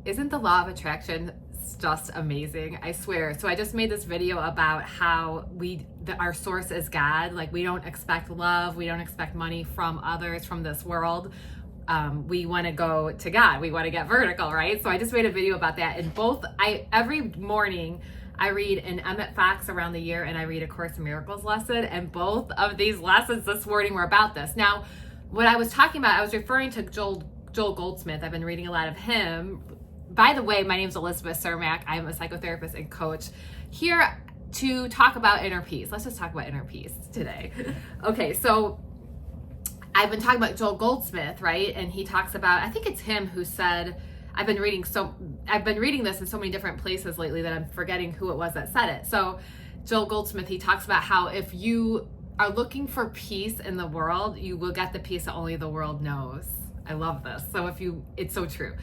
Isn't the law of attraction just amazing? I swear. So I just made this video about how our source is God. Like, we don't expect love. We don't expect money from others, from this world. We want to go to God. We want to get vertical, right? So I just made a video about that. And every morning I read an Emmett Fox Around the Year and I read a Course in Miracles lesson. And both of these lessons this morning were about this. Now, what I was talking about, I was referring to Joel Goldsmith. I've been reading a lot of him. By the way, my name is Elizabeth Cermak. I'm a psychotherapist and coach here to talk about inner peace. Let's just talk about inner peace today. Okay, so I've been talking about Joel Goldsmith, right? And he talks about, I think it's him who said, I've been reading this in so many different places lately that I'm forgetting who it was that said it. So Joel Goldsmith, he talks about how if you are looking for peace in the world, you will get the peace that only the world knows. I love this. So it's so true.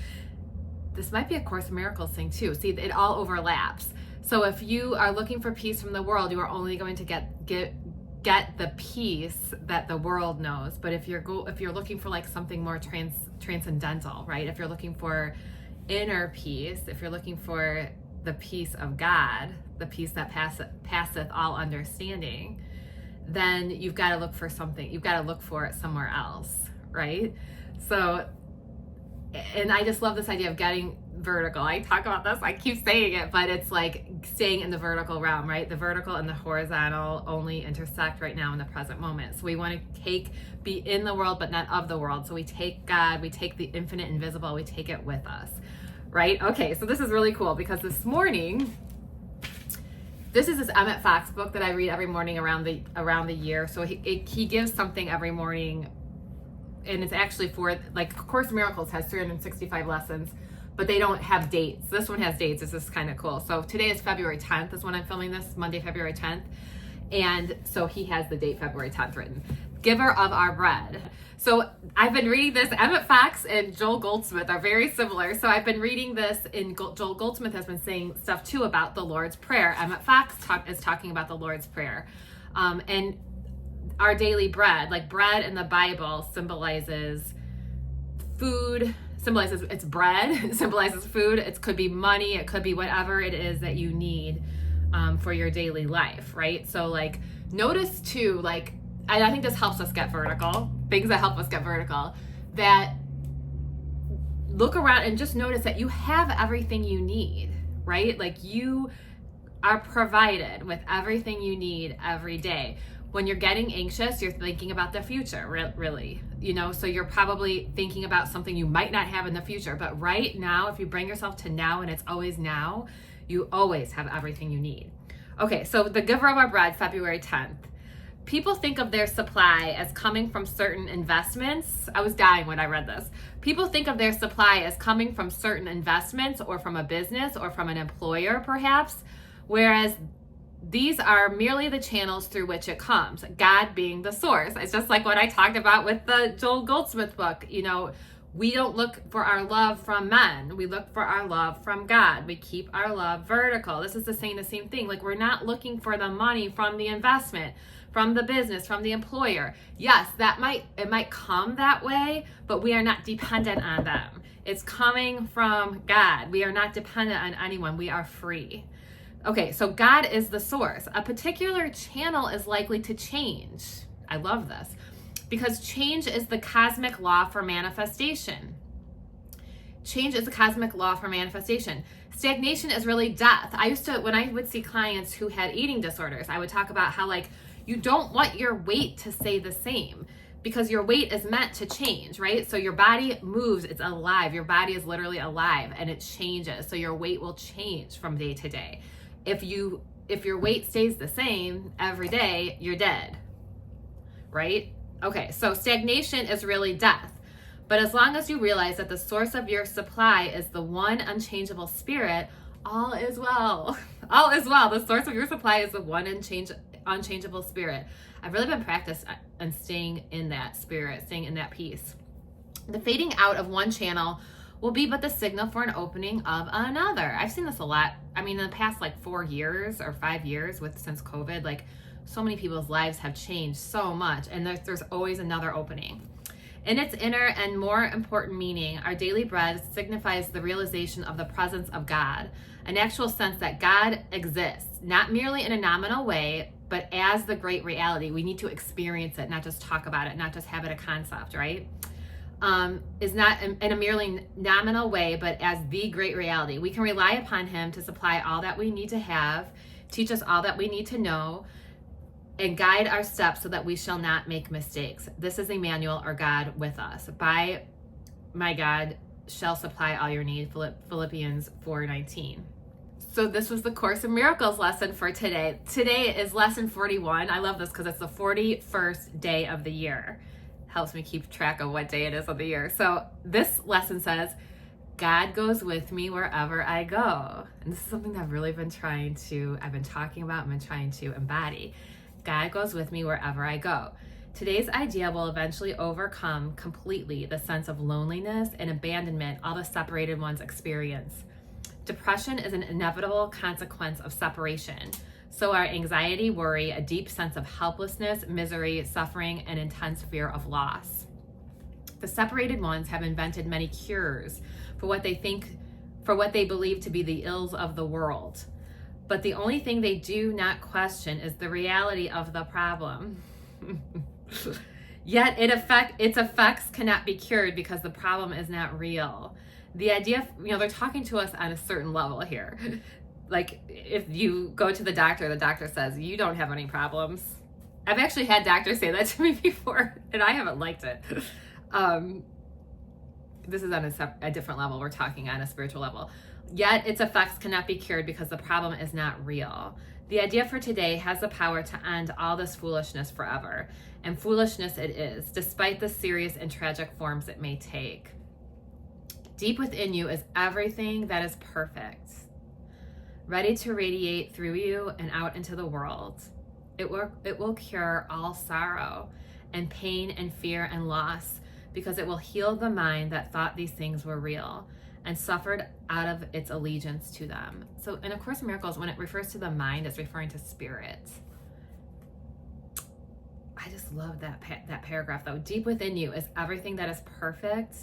This might be a Course in Miracles thing too. See, it all overlaps. So if you are looking for peace from the world, you are only going to get the peace that the world knows. But if you're looking for like something more transcendental, right? If you're looking for inner peace, if you're looking for the peace of God, the peace that passeth all understanding, then you've got to look for something. You've got to look for it somewhere else, right? So, and I just love this idea of getting vertical. I talk about this, I keep saying it, but it's like staying in the vertical realm, right? The vertical and the horizontal only intersect right now in the present moment. So we want to be in the world, but not of the world. So we take God, we take the infinite invisible, we take it with us, right? Okay, so this is really cool because this morning, this is this Emmett Fox book that I read every morning around the year. So he gives something every morning. And it's actually for, like, Course in Miracles has 365 lessons, but they don't have dates. This one has dates. This is kind of cool. So today is February 10th is when I'm filming this, Monday, February 10th. And so he has the date February 10th written. Giver of our bread. So I've been reading this. Emmett Fox and Joel Goldsmith are very similar. So I've been reading this, and Joel Goldsmith has been saying stuff too about the Lord's Prayer. Emmett Fox is talking about the Lord's Prayer. And our daily bread, like bread in the Bible symbolizes food, it's bread, symbolizes food. It could be money, it could be whatever it is that you need for your daily life, right? So like notice too, like, and I think this helps us get vertical, things that help us get vertical, that look around and just notice that you have everything you need, right? Like you are provided with everything you need every day. When you're getting anxious, you're thinking about the future, really, so you're probably thinking about something you might not have in the future. But right now, if you bring yourself to now, and it's always now, you always have everything you need. Okay, so the giver of our bread, February 10th. People think of their supply as coming from certain investments. I was dying when I read this. People think of their supply as coming from certain investments or from a business or from an employer, perhaps, whereas these are merely the channels through which it comes, God being the source. It's just like what I talked about with the Joel Goldsmith book. We don't look for our love from men. We look for our love from God. We keep our love vertical. This is saying the same thing. Like, we're not looking for the money from the investment, from the business, from the employer. Yes, it might come that way, but we are not dependent on them. It's coming from God. We are not dependent on anyone. We are free. Okay, so God is the source. A particular channel is likely to change. I love this because change is the cosmic law for manifestation. Change is the cosmic law for manifestation. Stagnation is really death. When I would see clients who had eating disorders, I would talk about how, like, you don't want your weight to stay the same because your weight is meant to change, right? So your body moves, it's alive. Your body is literally alive and it changes. So your weight will change from day to day. If your weight stays the same every day, you're dead, right? Okay, so stagnation is really death. But as long as you realize that the source of your supply is the one unchangeable spirit, all is well. All is well. The source of your supply is the one unchangeable spirit. I've really been practiced on staying in that spirit, staying in that peace. The fading out of one channel will be but the signal for an opening of another. I've seen this a lot. I mean, in the past 4 years or 5 years since COVID, so many people's lives have changed so much, and there's always another opening. In its inner and more important meaning, our daily bread signifies the realization of the presence of God, an actual sense that God exists, not merely in a nominal way, but as the great reality. We need to experience it, not just talk about it, not just have it a concept, right? Is not in a merely nominal way, but as the great reality. We can rely upon him to supply all that we need to have, teach us all that we need to know, and guide our steps so that we shall not make mistakes. This is Emmanuel, or God with us. By my God shall supply all your need, Philippians 4:19. So this was the Course in Miracles lesson for today. Today is lesson 41. I love this because it's the 41st day of the year. Helps me keep track of what day it is of the year. So this lesson says, God goes with me wherever I go. And this is something that I've really been I've been talking about and been trying to embody. God goes with me wherever I go. Today's idea will eventually overcome completely the sense of loneliness and abandonment all the separated ones experience. Depression is an inevitable consequence of separation. So are anxiety, worry, a deep sense of helplessness, misery, suffering, and intense fear of loss. The separated ones have invented many cures for what they believe to be the ills of the world. But the only thing they do not question is the reality of the problem. Yet its effects cannot be cured because the problem is not real. The idea, they're talking to us on a certain level here. Like if you go to the doctor says, you don't have any problems. I've actually had doctors say that to me before, and I haven't liked it. This is on a different level. We're talking on a spiritual level. Yet its effects cannot be cured because the problem is not real. The idea for today has the power to end all this foolishness forever. And foolishness it is, despite the serious and tragic forms it may take. Deep within you is everything that is perfect, ready to radiate through you and out into the world. It will cure all sorrow and pain and fear and loss, because it will heal the mind that thought these things were real and suffered out of its allegiance to them. So in A Course in Miracles, when it refers to the mind, it's referring to spirit. I just love that paragraph though. Deep within you is everything that is perfect,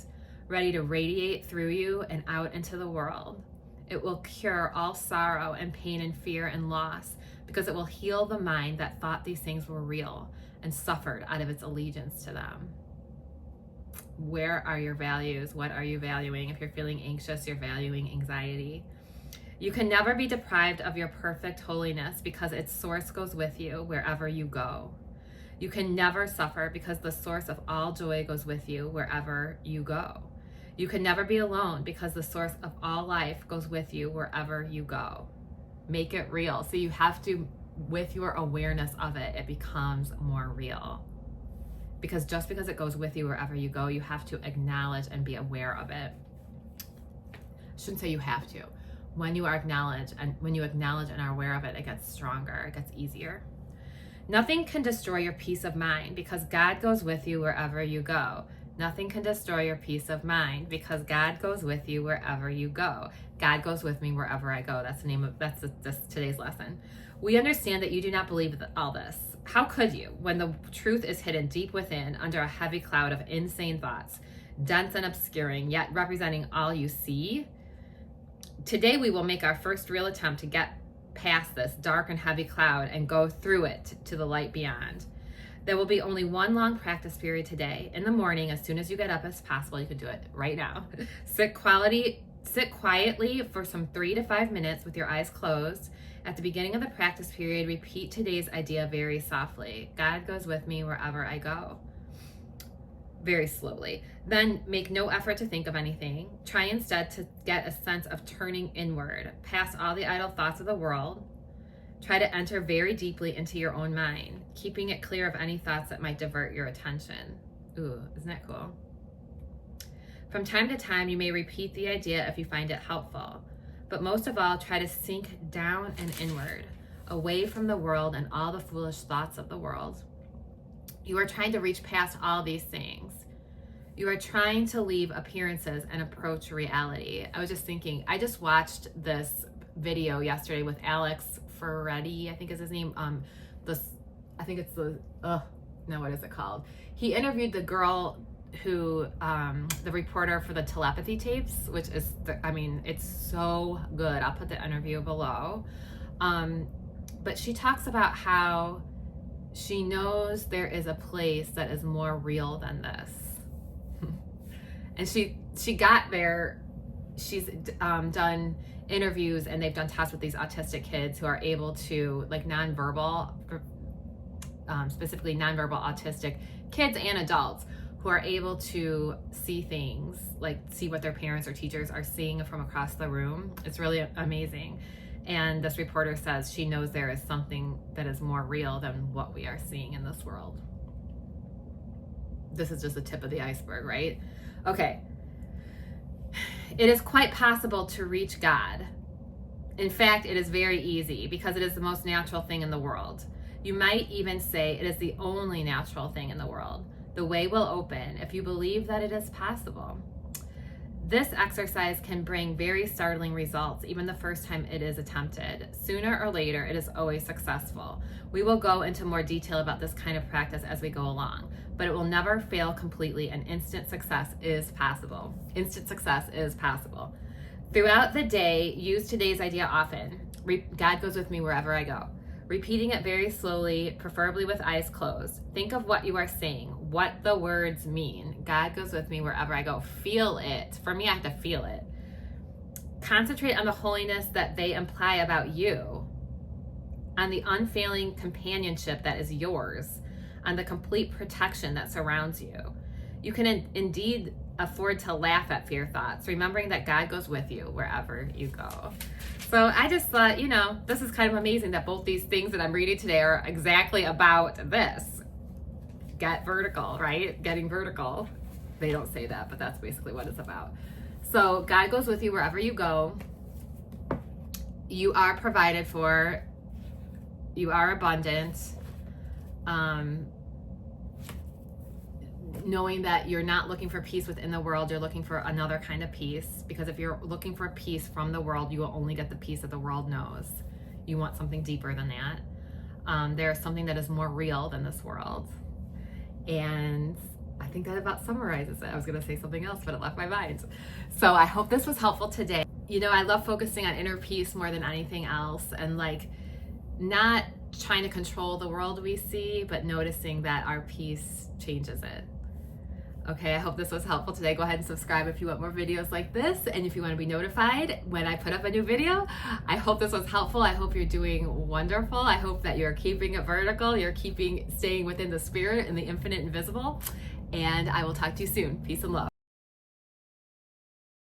ready to radiate through you and out into the world. It will cure all sorrow and pain and fear and loss, because it will heal the mind that thought these things were real and suffered out of its allegiance to them. Where are your values? What are you valuing? If you're feeling anxious, you're valuing anxiety. You can never be deprived of your perfect holiness, because its source goes with you wherever you go. You can never suffer, because the source of all joy goes with you wherever you go. You can never be alone, because the source of all life goes with you wherever you go. Make it real. So you have to, with your awareness of it, it becomes more real. Because just because it goes with you wherever you go, you have to acknowledge and be aware of it. I shouldn't say you have to. When you acknowledge and are aware of it, it gets stronger, it gets easier. Nothing can destroy your peace of mind, because God goes with you wherever you go. Nothing can destroy your peace of mind, because God goes with you wherever you go. God goes with me wherever I go. That's today's lesson. We understand that you do not believe all this. How could you, when the truth is hidden deep within under a heavy cloud of insane thoughts, dense and obscuring, yet representing all you see? Today we will make our first real attempt to get past this dark and heavy cloud and go through it to the light beyond. There will be only one long practice period today. In the morning, as soon as you get up as possible, you can do it right now. Sit quietly for some 3 to 5 minutes with your eyes closed. At the beginning of the practice period, repeat today's idea very softly. God goes with me wherever I go. Very slowly. Then make no effort to think of anything. Try instead to get a sense of turning inward, past all the idle thoughts of the world. Try to enter very deeply into your own mind, keeping it clear of any thoughts that might divert your attention. Ooh, isn't that cool? From time to time, you may repeat the idea if you find it helpful. But most of all, try to sink down and inward, away from the world and all the foolish thoughts of the world. You are trying to reach past all these things. You are trying to leave appearances and approach reality. I was just thinking, I just watched this video yesterday with Alex Ferretti, I think is his name. What is it called? He interviewed the girl who the reporter for the Telepathy Tapes, which is it's so good. I'll put the interview below. But she talks about how she knows there is a place that is more real than this. And she got there. She's done interviews, and they've done tests with these autistic kids who are able to, like, nonverbal, specifically nonverbal autistic kids and adults who are able to see things, like see what their parents or teachers are seeing from across the room. It's really amazing. And this reporter says she knows there is something that is more real than what we are seeing in this world. This is just the tip of the iceberg, right? Okay. It is quite possible to reach God. In fact, it is very easy because it is the most natural thing in the world. You might even say it is the only natural thing in the world. The way will open if you believe that it is possible. This exercise can bring very startling results even the first time it is attempted. Sooner or later, it is always successful. We will go into more detail about this kind of practice as we go along, but it will never fail completely, and instant success is possible. Instant success is possible. Throughout the day, use today's idea often. God goes with me wherever I go. Repeating it very slowly, preferably with eyes closed. Think of what you are saying, what the words mean. God goes with me wherever I go. Feel it. For me, I have to feel it. Concentrate on the holiness that they imply about you, on the unfailing companionship that is yours, on the complete protection that surrounds you. You can indeed afford to laugh at fear thoughts, remembering that God goes with you wherever you go. So I just thought, this is kind of amazing that both these things that I'm reading today are exactly about this. Get vertical, right? Getting vertical. They don't say that, but that's basically what it's about. So God goes with you wherever you go. You are provided for. You are abundant. Knowing that you're not looking for peace within the world, you're looking for another kind of peace. Because if you're looking for peace from the world, you will only get the peace that the world knows. You want something deeper than that. There's something that is more real than this world. And I think that about summarizes it. I was going to say something else, but it left my mind. So I hope this was helpful today. I love focusing on inner peace more than anything else, and not trying to control the world we see, but noticing that our peace changes it. Okay, I hope this was helpful today. Go ahead and subscribe if you want more videos like this, and if you want to be notified when I put up a new video. I hope this was helpful. I hope you're doing wonderful. I hope that you're keeping it vertical. You're staying within the spirit and the infinite invisible. And I will talk to you soon. Peace and love.